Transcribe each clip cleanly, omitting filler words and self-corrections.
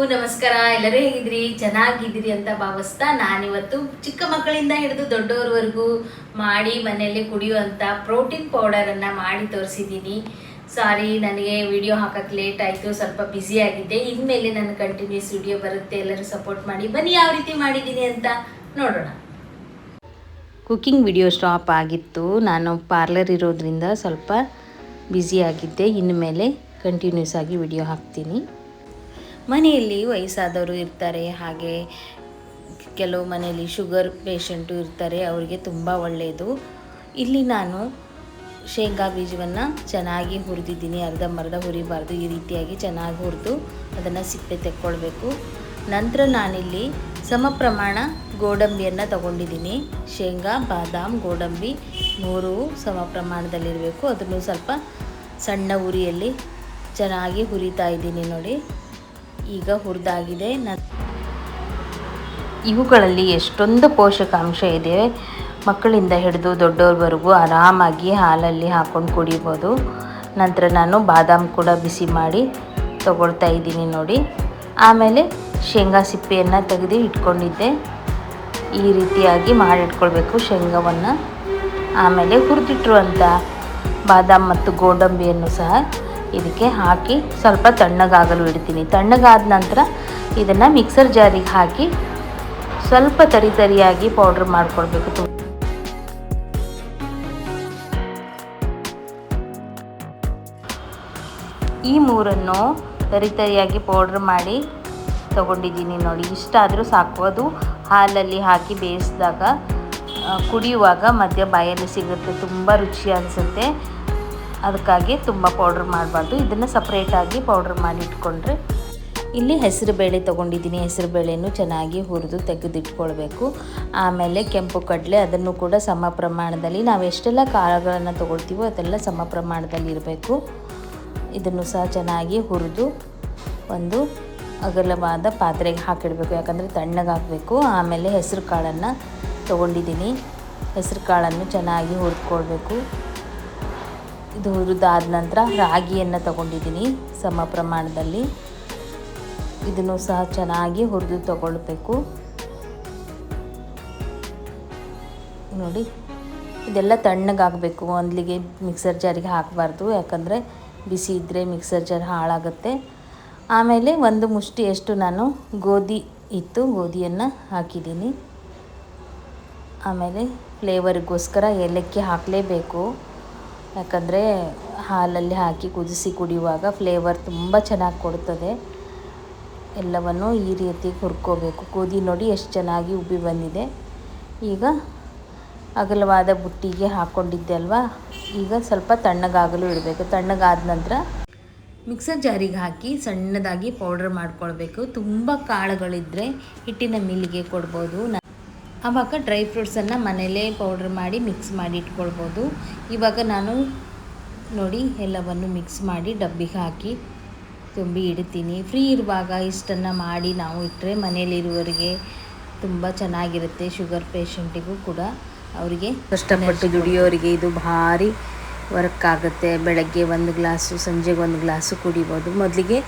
ನಮಸ್ಕಾರ, ಎಲ್ಲರೂ ಹೇಗಿದ್ರಿ? ಚೆನ್ನಾಗಿದ್ದೀರಿ ಅಂತ ಭಾವಿಸ್ತಾ ನಾನಿವತ್ತು ಚಿಕ್ಕ ಮಕ್ಕಳಿಂದ ಹಿಡಿದು ದೊಡ್ಡವರವರೆಗೂ ಮಾಡಿ ಮನೆಯಲ್ಲಿ ಕುಡಿಯುವಂಥ ಪ್ರೋಟೀನ್ ಪೌಡರನ್ನು ಮಾಡಿ ತೋರಿಸಿದ್ದೀನಿ. ಸಾರಿ, ನನಗೆ ವಿಡಿಯೋ ಹಾಕಕ್ಕೆ ಲೇಟ್ ಆಯಿತು, ಸ್ವಲ್ಪ ಬ್ಯುಸಿ ಆಗಿದ್ದೆ. ಇನ್ಮೇಲೆ ನನ್ನ ಕಂಟಿನ್ಯೂಸ್ ವಿಡಿಯೋ ಬರುತ್ತೆ, ಎಲ್ಲರೂ ಸಪೋರ್ಟ್ ಮಾಡಿ. ಬನ್ನಿ ಯಾವ ರೀತಿ ಮಾಡಿದ್ದೀನಿ ಅಂತ ನೋಡೋಣ. ಕುಕ್ಕಿಂಗ್ ವಿಡಿಯೋ ಸ್ಟಾಪ್ ಆಗಿತ್ತು, ನಾನು ಪಾರ್ಲರ್ ಇರೋದ್ರಿಂದ ಸ್ವಲ್ಪ ಬ್ಯುಸಿ ಆಗಿದ್ದೆ. ಇನ್ಮೇಲೆ ಕಂಟಿನ್ಯೂಸ್ ಆಗಿ ವಿಡಿಯೋ ಹಾಕ್ತೀನಿ. ಮನೆಯಲ್ಲಿ ವಯಸ್ಸಾದವರು ಇರ್ತಾರೆ, ಹಾಗೆ ಕೆಲವು ಮನೆಯಲ್ಲಿ ಶುಗರ್ ಪೇಷಂಟು ಇರ್ತಾರೆ, ಅವರಿಗೆ ತುಂಬ ಒಳ್ಳೆಯದು. ಇಲ್ಲಿ ನಾನು ಶೇಂಗಾ ಬೀಜವನ್ನು ಚೆನ್ನಾಗಿ ಹುರಿದಿದ್ದೀನಿ, ಅರ್ಧಂಬರ್ಧ ಹುರಿಬಾರ್ದು, ಈ ರೀತಿಯಾಗಿ ಚೆನ್ನಾಗಿ ಹುರಿದು ಅದನ್ನು ಸಿಪ್ಪೆ ತೆಕ್ಕೊಳ್ಬೇಕು. ನಂತರ ನಾನಿಲ್ಲಿ ಸಮ ಪ್ರಮಾಣ ಗೋಡಂಬಿಯನ್ನು ತಗೊಂಡಿದ್ದೀನಿ. ಶೇಂಗಾ, ಬಾದಾಮ್, ಗೋಡಂಬಿ 3 ಸಮ ಪ್ರಮಾಣದಲ್ಲಿರಬೇಕು. ಅದನ್ನು ಸ್ವಲ್ಪ ಸಣ್ಣ ಉರಿಯಲ್ಲಿ ಚೆನ್ನಾಗಿ ಹುರಿತಾ ಇದ್ದೀನಿ ನೋಡಿ. ಈಗ ಹುರಿದಾಗಿದೆ. ಇವುಗಳಲ್ಲಿ ಎಷ್ಟೊಂದು ಪೋಷಕಾಂಶ ಇದೆ, ಮಕ್ಕಳಿಂದ ಹಿಡಿದು ದೊಡ್ಡವ್ರವರೆಗೂ ಆರಾಮಾಗಿ ಹಾಲಲ್ಲಿ ಹಾಕ್ಕೊಂಡು ಕುಡಿಬೋದು. ನಂತರ ನಾನು ಬಾದಾಮ್ ಕೂಡ ಬಿಸಿ ಮಾಡಿ ತಗೊಳ್ತಾ ಇದ್ದೀನಿ ನೋಡಿ. ಆಮೇಲೆ ಶೇಂಗಾ ಸಿಪ್ಪೆಯನ್ನು ತೆಗೆದು ಇಟ್ಕೊಂಡಿದ್ದೆ, ಈ ರೀತಿಯಾಗಿ ಮಾಡಿಟ್ಕೊಳ್ಬೇಕು ಶೇಂಗಾವನ್ನು. ಆಮೇಲೆ ಹುರಿದಿಟ್ಟಿರುವಂಥ ಬಾದಾಮ್ ಮತ್ತು ಗೋಡಂಬಿಯನ್ನು ಸಹ ಇದಕ್ಕೆ ಹಾಕಿ ಸ್ವಲ್ಪ ತಣ್ಣಗಾಗಲು ಇಡ್ತೀನಿ. ತಣ್ಣಗಾದ ನಂತರ ಇದನ್ನು ಮಿಕ್ಸರ್ ಜಾರಿಗೆ ಹಾಕಿ ಸ್ವಲ್ಪ ತರಿಯಾಗಿ ಪೌಡ್ರ್ ಮಾಡಿಕೊಳ್ಬೇಕು. ಈ 3 ತರಿಯಾಗಿ ಪೌಡ್ರ್ ಮಾಡಿ ತಗೊಂಡಿದ್ದೀನಿ ನೋಡಿ. ಇಷ್ಟಾದರೂ ಸಾಕು. ಅದು ಹಾಲಲ್ಲಿ ಹಾಕಿ ಬೇಯಿಸಿದಾಗ ಕುಡಿಯುವಾಗ ಮಧ್ಯ ಬಾಯಲ್ಲಿ ಸಿಗುತ್ತೆ, ತುಂಬ ರುಚಿ ಅನಿಸುತ್ತೆ. ಅದಕ್ಕಾಗಿ ತುಂಬ ಪೌಡ್ರ್ ಮಾಡಬಾರ್ದು, ಇದನ್ನು ಸಪ್ರೇಟಾಗಿ ಪೌಡ್ರ್ ಮಾಡಿ ಇಟ್ಕೊಂಡ್ರೆ. ಇಲ್ಲಿ ಹೆಸರುಬೇಳೆ ತೊಗೊಂಡಿದ್ದೀನಿ, ಹೆಸರುಬೇಳೆಯನ್ನು ಚೆನ್ನಾಗಿ ಹುರಿದು ತೆಗೆದಿಟ್ಕೊಳ್ಬೇಕು. ಆಮೇಲೆ ಕೆಂಪು ಕಡಲೆ, ಅದನ್ನು ಕೂಡ ಸಮ ಪ್ರಮಾಣದಲ್ಲಿ, ನಾವು ಎಷ್ಟೆಲ್ಲ ಕಾಳುಗಳನ್ನು ತೊಗೊಳ್ತೀವೋ ಅದೆಲ್ಲ ಸಮ ಪ್ರಮಾಣದಲ್ಲಿ ಇರಬೇಕು. ಇದನ್ನು ಸಹ ಚೆನ್ನಾಗಿ ಹುರಿದು ಒಂದು ಅಗಲವಾದ ಪಾತ್ರೆಗೆ ಹಾಕಿಡಬೇಕು, ಯಾಕಂದರೆ ತಣ್ಣಗಾಗಬೇಕು. ಆಮೇಲೆ ಹೆಸರು ಕಾಳನ್ನು ತೊಗೊಂಡಿದ್ದೀನಿ, ಹೆಸರು ಕಾಳನ್ನು ಚೆನ್ನಾಗಿ ಹುರಿದ್ಕೊಳ್ಬೇಕು. ಇದು ಹುರಿದಾದ ನಂತರ ರಾಗಿಯನ್ನು ತಗೊಂಡಿದ್ದೀನಿ ಸಮ ಪ್ರಮಾಣದಲ್ಲಿ, ಇದನ್ನು ಸಹ ಚೆನ್ನಾಗಿ ಹುರಿದು ತಗೊಳ್ಬೇಕು ನೋಡಿ. ಇದೆಲ್ಲ ತಣ್ಣಗಾಗಬೇಕು, ಒಂದ್ಲಿಗೆ ಮಿಕ್ಸರ್ ಜಾರಿಗೆ ಹಾಕಬಾರ್ದು, ಯಾಕಂದರೆ ಬಿಸಿ ಇದ್ದರೆ ಮಿಕ್ಸರ್ ಜಾರ್ ಹಾಳಾಗುತ್ತೆ. ಆಮೇಲೆ 1 ಮುಷ್ಟಿಯಷ್ಟು ನಾನು ಗೋಧಿ ಇತ್ತು, ಗೋಧಿಯನ್ನು ಹಾಕಿದ್ದೀನಿ. ಆಮೇಲೆ ಫ್ಲೇವರಿಗೋಸ್ಕರ ಏಲಕ್ಕಿ ಹಾಕಲೇಬೇಕು, ಯಾಕಂದರೆ ಹಾಲಲ್ಲಿ ಹಾಕಿ ಕುದಿಸಿ ಕುಡಿಯುವಾಗ ಫ್ಲೇವರ್ ತುಂಬ ಚೆನ್ನಾಗಿ ಕೊಡ್ತದೆ. ಎಲ್ಲವನ್ನು ಈ ರೀತಿ ಹುರ್ಕೋಬೇಕು. ಗೋಧಿ ನೋಡಿ ಎಷ್ಟು ಚೆನ್ನಾಗಿ ಉಬ್ಬಿ ಬಂದಿದೆ. ಈಗ ಅಗಲವಾದ ಬುಟ್ಟಿಗೆ ಹಾಕ್ಕೊಂಡಿದ್ದೆ ಅಲ್ವಾ, ಈಗ ಸ್ವಲ್ಪ ತಣ್ಣಗಾಗಲು ಇಡಬೇಕು. ತಣ್ಣಗಾದ ನಂತರ ಮಿಕ್ಸರ್ ಜಾರಿಗೆ ಹಾಕಿ ಸಣ್ಣದಾಗಿ ಪೌಡ್ರ್ ಮಾಡ್ಕೊಳ್ಬೇಕು. ತುಂಬ ಕಾಳುಗಳಿದ್ದರೆ ಹಿಟ್ಟಿನ ಮಿಲ್ಲಿಗೆ ಕೊಡ್ಬೋದು, ಆವಾಗ ಡ್ರೈ ಫ್ರೂಟ್ಸನ್ನು ಮನೆಯಲ್ಲೇ ಪೌಡ್ರ್ ಮಾಡಿ ಮಿಕ್ಸ್ ಮಾಡಿ ಇಟ್ಕೊಳ್ಬೋದು. ಇವಾಗ ನಾನು ನೋಡಿ ಎಲ್ಲವನ್ನು ಮಿಕ್ಸ್ ಮಾಡಿ ಡಬ್ಬಿಗೆ ಹಾಕಿ ತುಂಬಿ ಇಡ್ತೀನಿ. ಫ್ರೀ ಇರುವಾಗ ಇಷ್ಟನ್ನು ಮಾಡಿ ನಾವು ಇಟ್ಟರೆ ಮನೆಯಲ್ಲಿರುವವರಿಗೆ ತುಂಬ ಚೆನ್ನಾಗಿರುತ್ತೆ. ಶುಗರ್ ಪೇಷಂಟಿಗೂ ಕೂಡ, ಅವರಿಗೆ ಕಷ್ಟಪಟ್ಟು ದುಡಿಯೋರಿಗೆ ಇದು ಭಾರಿ ವರ್ಕ್ ಆಗುತ್ತೆ. ಬೆಳಗ್ಗೆ 1 ಗ್ಲಾಸು, ಸಂಜೆಗೆ 1 ಗ್ಲಾಸು ಕುಡಿಬೋದು. ಮೊದಲಿಗೆ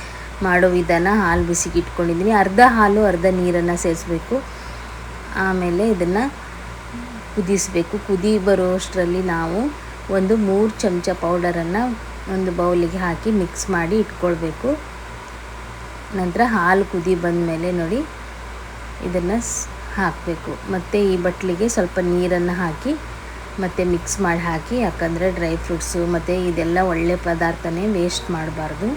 ಮಾಡೋ ವಿಧಾನ, ಹಾಲು ಬಿಸಿಗೆ ಇಟ್ಕೊಂಡಿದ್ದೀನಿ, ಅರ್ಧ ಹಾಲು ಅರ್ಧ ನೀರನ್ನು ಸೇರಿಸ್ಬೇಕು. ಆಮೇಲೆ ಇದನ್ನು ಕುದಿಸಬೇಕು. ಕುದಿ ಬರೋಷ್ಟರಲ್ಲಿ ನಾವು 3 ಚಮಚ ಪೌಡರನ್ನು ಒಂದು ಬೌಲಿಗೆ ಹಾಕಿ ಮಿಕ್ಸ್ ಮಾಡಿ ಇಟ್ಕೊಳ್ಬೇಕು. ನಂತರ ಹಾಲು ಕುದಿ ಬಂದ ಮೇಲೆ ನೋಡಿ ಇದನ್ನು ಹಾಕಬೇಕು. ಮತ್ತು ಈ ಬಟ್ಲಿಗೆ ಸ್ವಲ್ಪ ನೀರನ್ನು ಹಾಕಿ ಮತ್ತು ಮಿಕ್ಸ್ ಮಾಡಿ ಹಾಕಿ, ಯಾಕಂದರೆ ಡ್ರೈ ಫ್ರೂಟ್ಸು ಮತ್ತು ಇದೆಲ್ಲ ಒಳ್ಳೆ ಪದಾರ್ಥನೇ, ವೇಸ್ಟ್ ಮಾಡಬಾರ್ದು.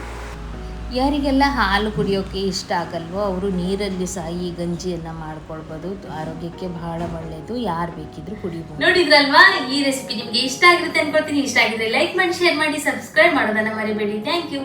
ಯಾರಿಗೆಲ್ಲ ಹಾಲು ಕುಡಿಯೋಕ್ಕೆ ಇಷ್ಟ ಆಗಲ್ವೋ ಅವರು ನೀರಲ್ಲಿ ಸಹ ಈ ಗಂಜಿಯನ್ನು ಮಾಡ್ಕೊಳ್ಬೋದು, ಆರೋಗ್ಯಕ್ಕೆ ಬಹಳ ಒಳ್ಳೆಯದು. ಯಾರು ಬೇಕಿದ್ರೂ ಕುಡಿಬೋದು. ನೋಡಿದ್ರಲ್ವಾ, ಈ ರೆಸಿಪಿ ನಿಮಗೆ ಇಷ್ಟ ಆಗಿರುತ್ತೆ ಅನ್ಕೊಳ್ತೀನಿ. ಇಷ್ಟ ಆಗಿದ್ರೆ ಲೈಕ್ ಮಾಡಿ, ಶೇರ್ ಮಾಡಿ, ಸಬ್ಸ್ಕ್ರೈಬ್ ಮಾಡೋದನ್ನು ಮರಿಬೇಡಿ. Thank you.